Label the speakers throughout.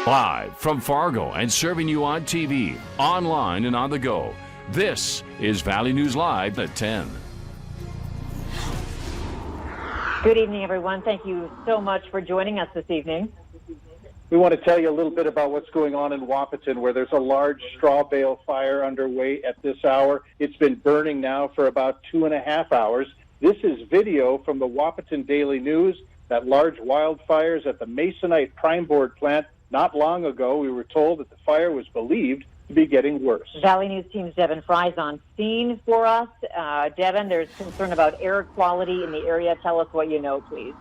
Speaker 1: Live from Fargo and serving you on TV, online, and on the go. This is Valley News Live at 10.
Speaker 2: Good evening, everyone. Thank you so much for joining us this evening.
Speaker 3: We want to tell you a little bit about what's going on in Wahpeton, where there's a large straw bale fire underway at this hour. It's been burning now for about 2.5 hours. This is video from the Wahpeton Daily News. That large wildfires at the Masonite Prime Board plant. Not long ago, we were told that the fire was believed to be getting worse.
Speaker 2: Valley News Team's Devin Fry's on scene for us. Devin, there's concern about air quality in the area. Tell us what you know, please.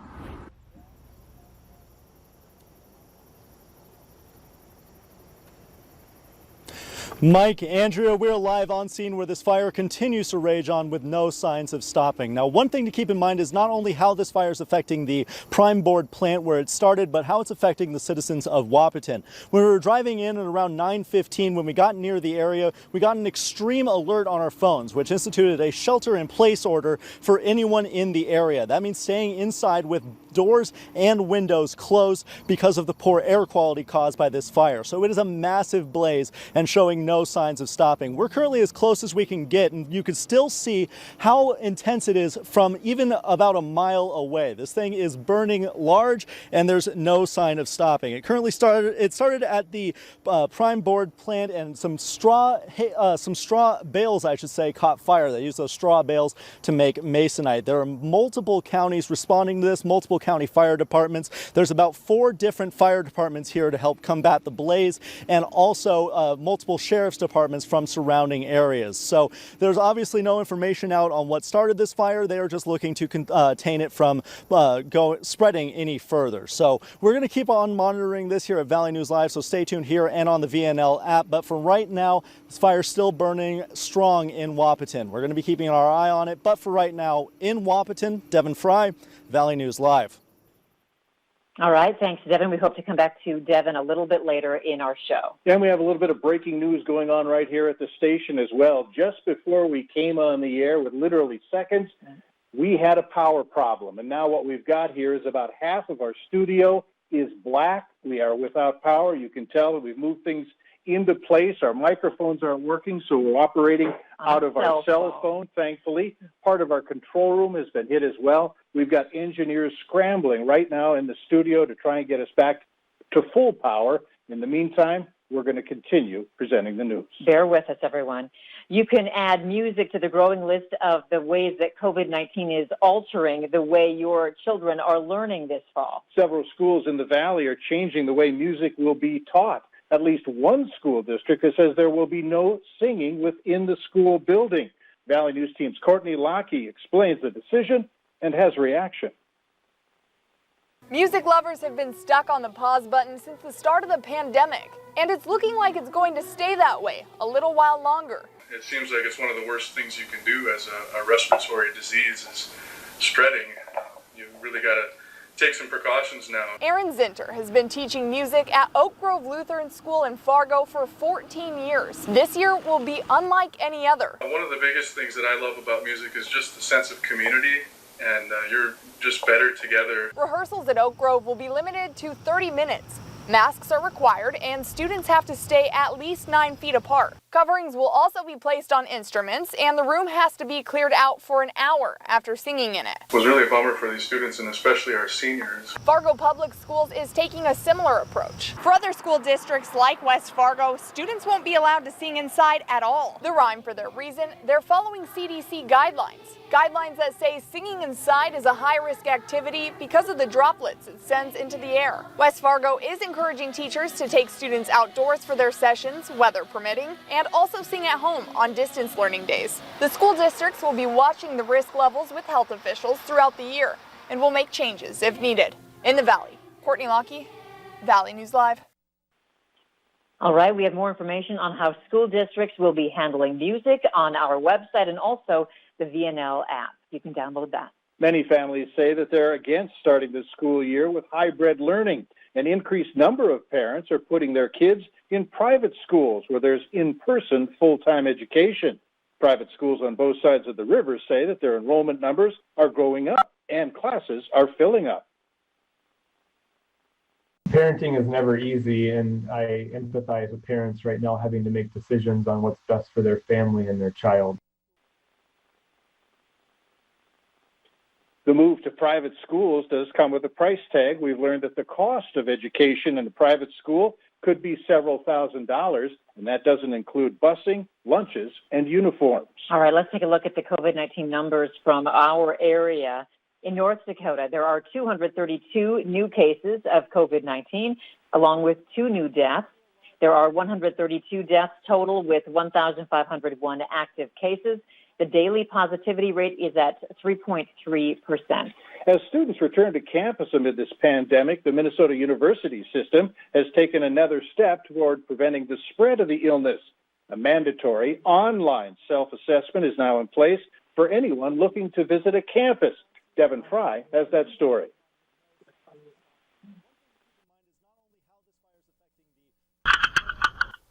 Speaker 4: Mike, Andrea, we're live on scene where this fire continues to rage on with no signs of stopping. Now, one thing to keep in mind is not only how this fire is affecting the Prime Board plant where it started, but how it's affecting the citizens of Wahpeton. When we were driving in at around 9:15, when we got near the area, we got an extreme alert on our phones, which instituted a shelter-in-place order for anyone in the area. That means staying inside with doors and windows closed because of the poor air quality caused by this fire. So it is a massive blaze and showing no signs of stopping. We're currently as close as we can get, and you can still see how intense it is from even about a mile away. This thing is burning large, and there's no sign of stopping. It currently started at the Prime Board plant, and some straw bales, I should say, caught fire. They used those straw bales to make masonite. There are multiple counties responding to this, multiple county fire departments. There's about 4 different fire departments here to help combat the blaze, and also multiple sheriff's departments from surrounding areas. So there's obviously no information out on what started this fire. They are just looking to contain it from spreading any further. So we're going to keep on monitoring this here at Valley News Live, so stay tuned here and on the VNL app. But for right now, this fire is still burning strong in Wahpeton. We're going to be keeping our eye on it. But for right now, in Wahpeton, Devin Fry, Valley News Live.
Speaker 2: All right. Thanks, Devin. We hope to come back to Devin a little bit later in our show.
Speaker 3: And we have a little bit of breaking news going on right here at the station as well. Just before we came on the air, with literally seconds, we had a power problem. And now what we've got here is about half of our studio is black. We are without power. You can tell that we've moved things into place. Our microphones aren't working, so we're operating out of our cell phone, thankfully. Part of our control room has been hit as well. We've got engineers scrambling right now in the studio to try and get us back to full power. In the meantime, we're going to continue presenting the news.
Speaker 2: Bear with us, everyone. You can add music to the growing list of the ways that COVID-19 is altering the way your children are learning this fall.
Speaker 3: Several schools in the Valley are changing the way music will be taught. At least one school district that says there will be no singing within the school building. Valley News Team's Courtney Lockey explains the decision and has reaction.
Speaker 5: Music lovers have been stuck on the pause button since the start of the pandemic, and it's looking like it's going to stay that way a little while longer.
Speaker 6: It seems like it's one of the worst things you can do as a respiratory disease is spreading. You really got to take some precautions now.
Speaker 5: Aaron Zinter has been teaching music at Oak Grove Lutheran School in Fargo for 14 years. This year will be unlike any other.
Speaker 6: One of the biggest things that I love about music is just the sense of community, and you're just better together.
Speaker 5: Rehearsals at Oak Grove will be limited to 30 minutes. Masks are required, and students have to stay at least 9 feet apart. Coverings will also be placed on instruments, and the room has to be cleared out for an hour after singing in it.
Speaker 6: It was really a bummer for these students, and especially our seniors.
Speaker 5: Fargo Public Schools is taking a similar approach. For other school districts like West Fargo, students won't be allowed to sing inside at all. The rhyme for their reason, they're following CDC guidelines. Guidelines that say singing inside is a high-risk activity because of the droplets it sends into the air. West Fargo is encouraging teachers to take students outdoors for their sessions, weather permitting, and also sing at home on distance learning days. The school districts will be watching the risk levels with health officials throughout the year and will make changes if needed. In the Valley, Courtney Lockey, Valley News Live.
Speaker 2: All right, we have more information on how school districts will be handling music on our website and also the VNL app. You can download that.
Speaker 3: Many families say that they're against starting the school year with hybrid learning. An increased number of parents are putting their kids in private schools where there's in-person full-time education. Private schools on both sides of the river say that their enrollment numbers are going up and classes are filling up.
Speaker 7: Parenting is never easy, and I empathize with parents right now having to make decisions on what's best for their family and their child.
Speaker 3: The move to private schools does come with a price tag. We've learned that the cost of education in a private school could be several $1,000s, and that doesn't include busing, lunches, and uniforms.
Speaker 2: All right, let's take a look at the COVID-19 numbers from our area. In North Dakota, there are 232 new cases of COVID-19, along with 2 new deaths. There are 132 deaths total, with 1,501 active cases. The daily positivity rate is at 3.3%.
Speaker 3: As students return to campus amid this pandemic, the Minnesota University system has taken another step toward preventing the spread of the illness. A mandatory online self-assessment is now in place for anyone looking to visit a campus. Devin Fry has that story.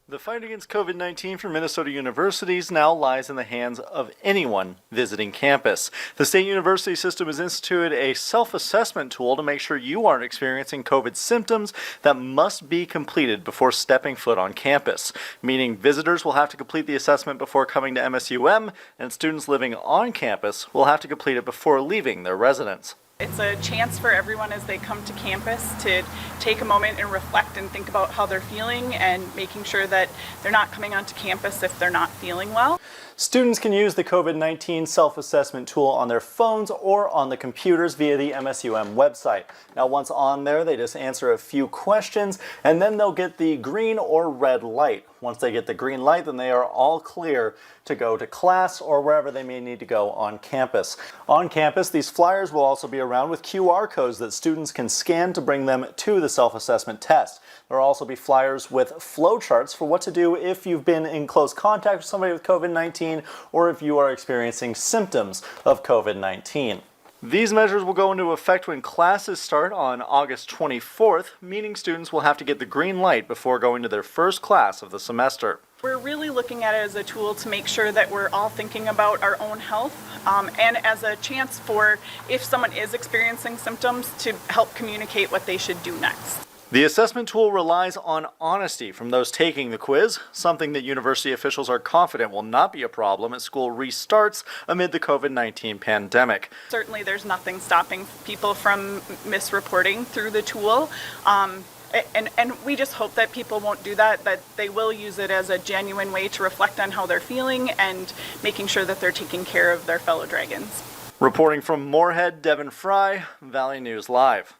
Speaker 4: The fight against COVID-19 for Minnesota universities now lies in the hands of anyone visiting campus. The state university system has instituted a self-assessment tool to make sure you aren't experiencing COVID symptoms that must be completed before stepping foot on campus, meaning visitors will have to complete the assessment before coming to MSUM, and students living on campus will have to complete it before leaving their residence.
Speaker 8: It's a chance for everyone as they come to campus to take a moment and reflect and think about how they're feeling and making sure that they're not coming onto campus if they're not feeling well.
Speaker 4: Students can use the COVID-19 self-assessment tool on their phones or on the computers via the MSUM website. Now, once on there, they just answer a few questions, and then they'll get the green or red light. Once they get the green light, then they are all clear to go to class or wherever they may need to go on campus. On campus, these flyers will also be around with QR codes that students can scan to bring them to the self-assessment test. There will also be flyers with flowcharts for what to do if you've been in close contact with somebody with COVID-19 or if you are experiencing symptoms of COVID-19. These measures will go into effect when classes start on August 24th, meaning students will have to get the green light before going to their first class of the semester.
Speaker 8: We're really looking at it as a tool to make sure that we're all thinking about our own health and as a chance for, if someone is experiencing symptoms, to help communicate what they should do next.
Speaker 4: The assessment tool relies on honesty from those taking the quiz, something that university officials are confident will not be a problem as school restarts amid the COVID-19 pandemic.
Speaker 8: Certainly there's nothing stopping people from misreporting through the tool. And we just hope that people won't do that they will use it as a genuine way to reflect on how they're feeling and making sure that they're taking care of their fellow Dragons.
Speaker 4: Reporting from Moorhead, Devin Fry, Valley News Live.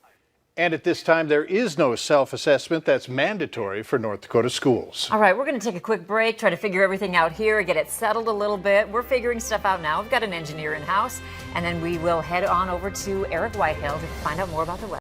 Speaker 9: And at this time, there is no self-assessment that's mandatory for North Dakota schools.
Speaker 10: All right, we're going to take a quick break, try to figure everything out here, get it settled a little bit. We're figuring stuff out now. We've got an engineer in-house, and then we will head on over to Eric Whitehill to find out more about the weather.